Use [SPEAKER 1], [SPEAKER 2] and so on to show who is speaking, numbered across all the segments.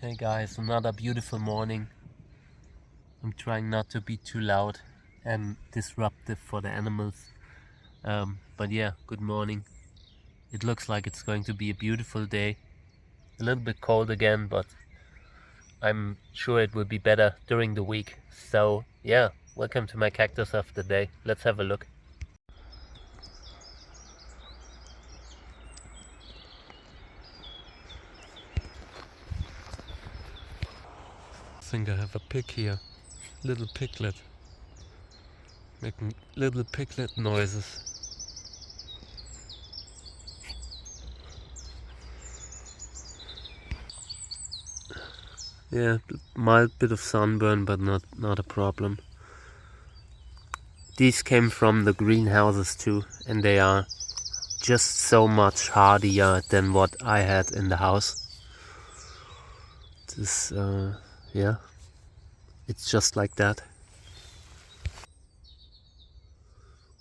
[SPEAKER 1] Hey guys, another beautiful morning. I'm trying not to be too loud and disruptive for the animals. But yeah, good morning. It looks like it's going to be a beautiful day. A little bit cold again, but I'm sure it will be better during the week. So yeah, welcome to my cactus of the day. Let's have a look. I think I have a pig here. Little piglet. Making little piglet noises. Yeah, mild bit of sunburn, but not a problem. These came from the greenhouses too, and they are just so much hardier than what I had in the house. This, yeah, it's just like that.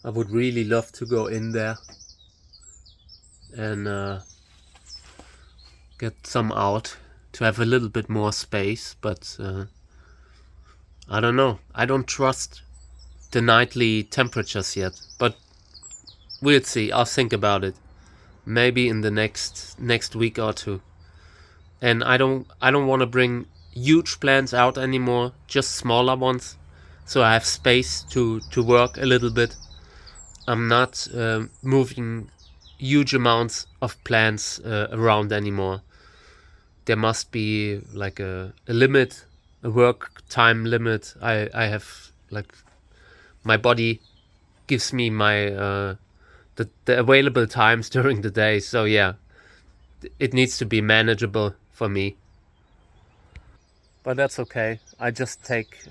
[SPEAKER 1] I would really love to go in there and get some out to have a little bit more space, but I don't know. I don't trust the nightly temperatures yet, but we'll see. I'll think about it. Maybe in the next week or two. And I don't want to bring huge plants out anymore, just smaller ones, so I have space to work a little bit. I'm not moving huge amounts of plants around anymore. There must be like a limit, a work time limit. I have, like, my body gives me my the available times during the day, so yeah, it needs to be manageable for me. But that's okay. I just take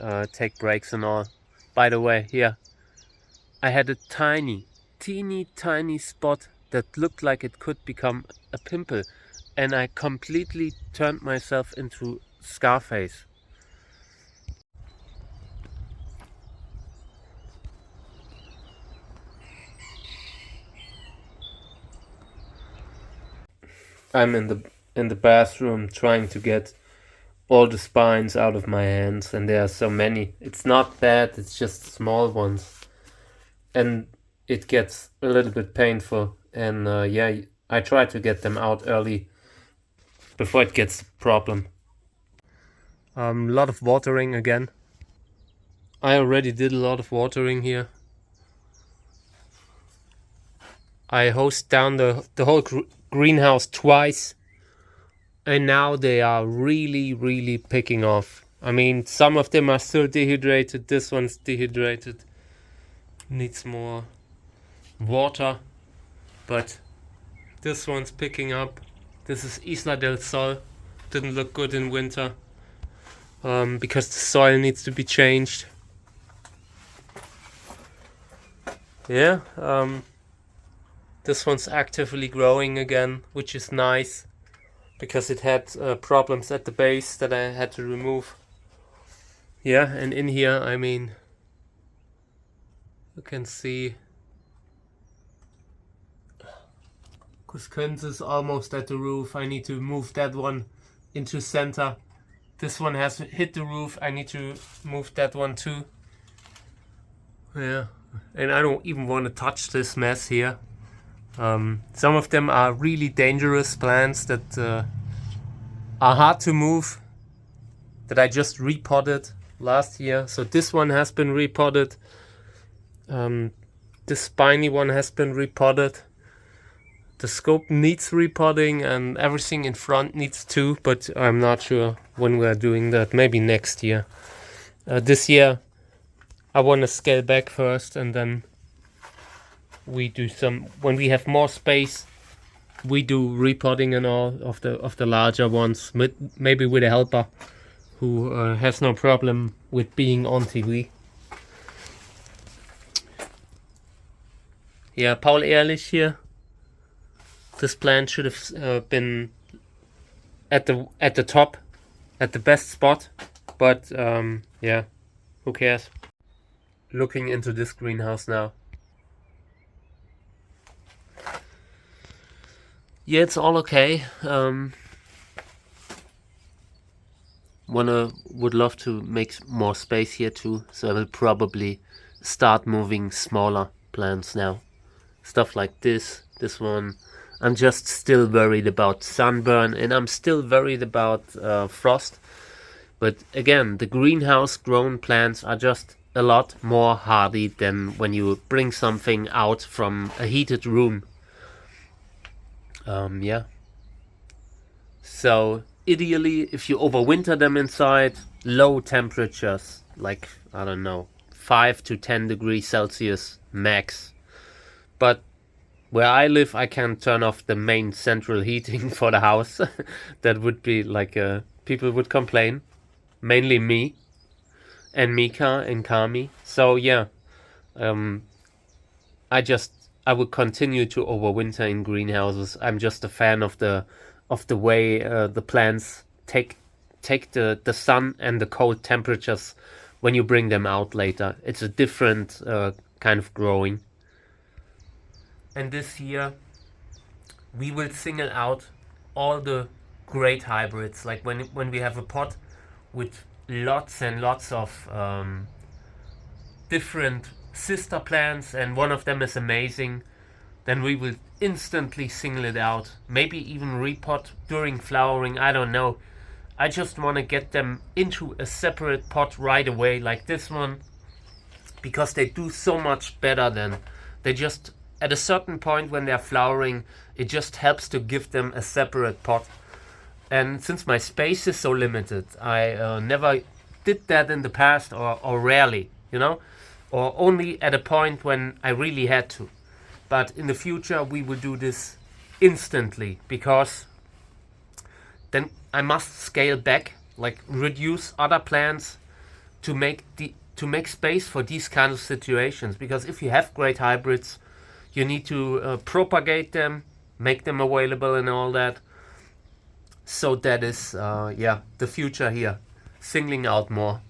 [SPEAKER 1] breaks and all. By the way, here I had a teeny tiny spot that looked like it could become a pimple, and I completely turned myself into Scarface. I'm in the bathroom trying to get all the spines out of my hands, and there are so many. It's not bad, it's just small ones, and it gets a little bit painful. And yeah, I try to get them out early before it gets a problem. A lot of watering again. I already did a lot of watering here. I hosed down the whole greenhouse twice, and now they are really picking off. I mean, some of them are still dehydrated. This one's dehydrated, needs more water, but this one's picking up. This is Isla del Sol. Didn't look good in winter because the soil needs to be changed. Yeah, this one's actively growing again, which is nice because it had problems at the base that I had to remove. Yeah, and in here, I mean, you can see Cactus is almost at the roof. I need to move that one into center. This one has hit the roof. I need to move that one too. Yeah, and I don't even want to touch this mess here. Some of them are really dangerous plants that are hard to move, that I just repotted last year. So this one has been repotted. This spiny one has been repotted. The scope needs repotting, and everything in front needs too, but I'm not sure when we're doing that. Maybe next year. This year I want to scale back first, and then we do some, when we have more space, we do repotting and all of the larger ones, maybe with a helper who has no problem with being on TV. Yeah, Paul Ehrlich here. This plant should have been at the top, at the best spot, but yeah, who cares? Looking into this greenhouse now. Yeah, it's all okay. would love to make more space here too, so I will probably start moving smaller plants now. Stuff like this one. I'm just still worried about sunburn, and I'm still worried about frost. But again, the greenhouse grown plants are just a lot more hardy than when you bring something out from a heated room. Yeah. So ideally, if you overwinter them inside, low temperatures, like, I don't know, 5 to 10 degrees Celsius max. But where I live, I can turn off the main central heating for the house. That would be like, people would complain. Mainly me and Mika and Kami. So yeah, I would continue to overwinter in greenhouses. I'm just a fan of the way the plants take the sun and the cold temperatures when you bring them out later. It's a different kind of growing. And this year we will single out all the great hybrids. Like when we have a pot with lots and lots of different sister plants, and one of them is amazing, then we will instantly single it out. Maybe even repot during flowering, I don't know. I just want to get them into a separate pot right away, like this one, because they do so much better than they just, at a certain point when they're flowering, it just helps to give them a separate pot. And since my space is so limited, I never did that in the past, or rarely, or only at a point when I really had to. But in the future, we will do this instantly, because then I must scale back, like reduce other plants to make space for these kind of situations. Because if you have great hybrids, you need to propagate them, make them available and all that. So that is, the future here, singling out more.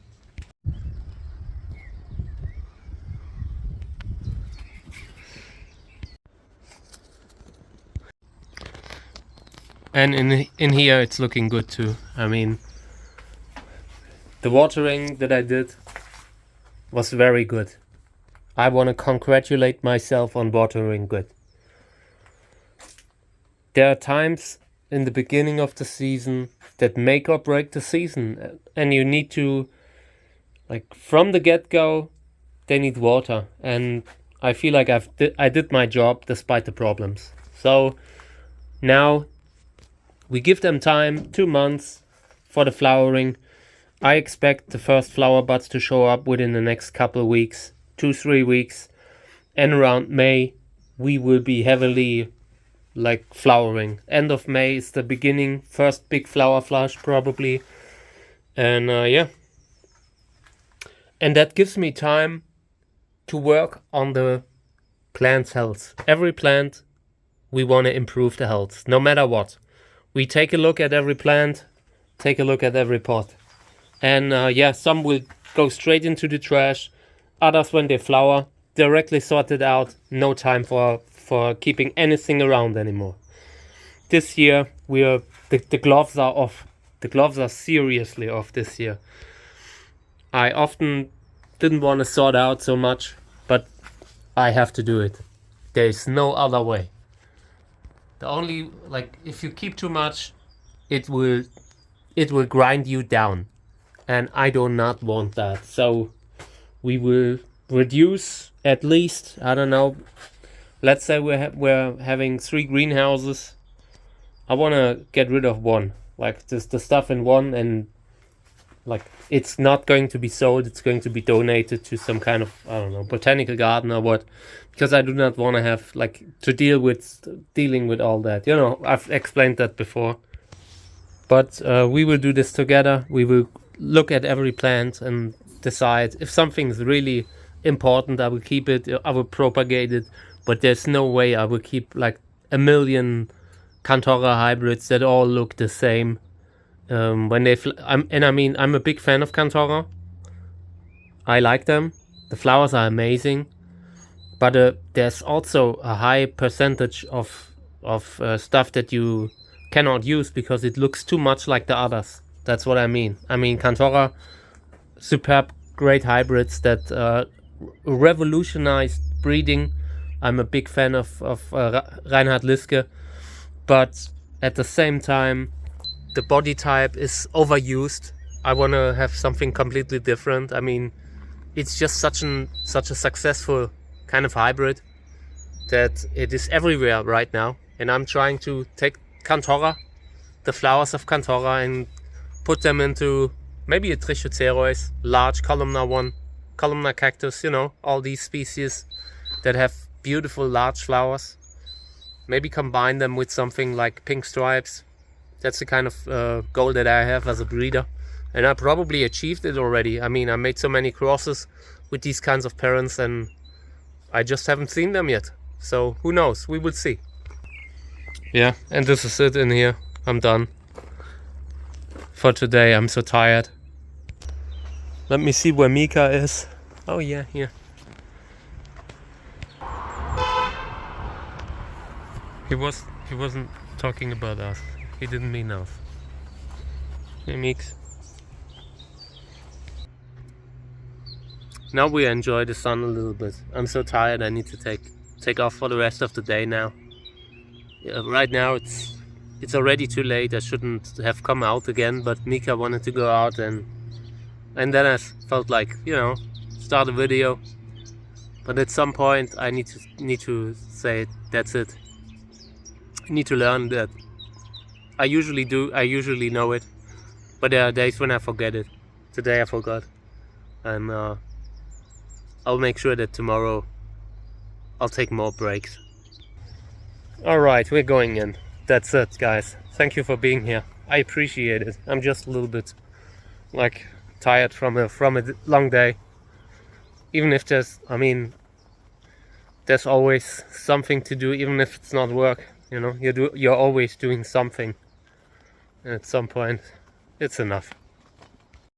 [SPEAKER 1] And in here it's looking good too. I mean, the watering that I did was very good. I want to congratulate myself on watering good. There are times in the beginning of the season that make or break the season, and you need to, like, from the get-go, they need water, and I feel like I did my job despite the problems. So now we give them time, 2 months for the flowering. I expect the first flower buds to show up within the next couple of weeks, 2-3 weeks, and around May we will be heavily flowering. End of May is the beginning, first big flower flush probably, and and that gives me time to work on the plant's health. Every plant we want to improve the health, no matter what. We take a look at every plant, take a look at every pot. And some will go straight into the trash. Others, when they flower, directly sorted out. No time for keeping anything around anymore. This year, the gloves are off. The gloves are seriously off this year. I often didn't want to sort out so much, but I have to do it. There's no other way. The only, if you keep too much, it will grind you down, and I do not want that. So we will reduce at least, I don't know, let's say we're having 3 greenhouses. I want to get rid of one, just the stuff in one, and it's not going to be sold, it's going to be donated to some kind of, I don't know, botanical garden or what, because I do not want to have to dealing with all that. I've explained that before. But we will do this together. We will look at every plant and decide if something's really important. I will keep it, I will propagate it, but there's no way I will keep 1 million Cantora hybrids that all look the same. I'm a big fan of Cantora. I like them. The flowers are amazing, but there's also a high percentage of stuff that you cannot use because it looks too much like the others. That's what I mean. I mean, Cantora, superb, great hybrids that revolutionized breeding. I'm a big fan of Reinhard Liske, but at the same time, the body type is overused. I want to have something completely different. I mean, it's just such a successful kind of hybrid that it is everywhere right now. And I'm trying to take Cantora, the flowers of Cantora, and put them into maybe a Trichocereus, large columnar cactus, you know, all these species that have beautiful large flowers. Maybe combine them with something like pink stripes. That's the kind of goal that I have as a breeder. And I probably achieved it already. I mean, I made so many crosses with these kinds of parents and I just haven't seen them yet. So who knows? We will see. Yeah, and this is it in here. I'm done for today. I'm so tired. Let me see where Mika is. Oh yeah, here. He wasn't talking about us. He didn't mean us. Hey Meeks. Now we enjoy the sun a little bit. I'm so tired. I need to take off for the rest of the day now. Yeah, right now it's already too late. I shouldn't have come out again, but Mika wanted to go out and then I felt like, you know, start a video. But at some point I need to say that's it. I need to learn that. I usually know it, but there are days when I forget it. Today I forgot, and I'll make sure that tomorrow I'll take more breaks. Alright, we're going in. That's it, guys. Thank you for being here. I appreciate it. I'm just a little bit like tired from a long day. Even if there's always something to do, even if it's not work. You know, you're always doing something. And at some point, it's enough.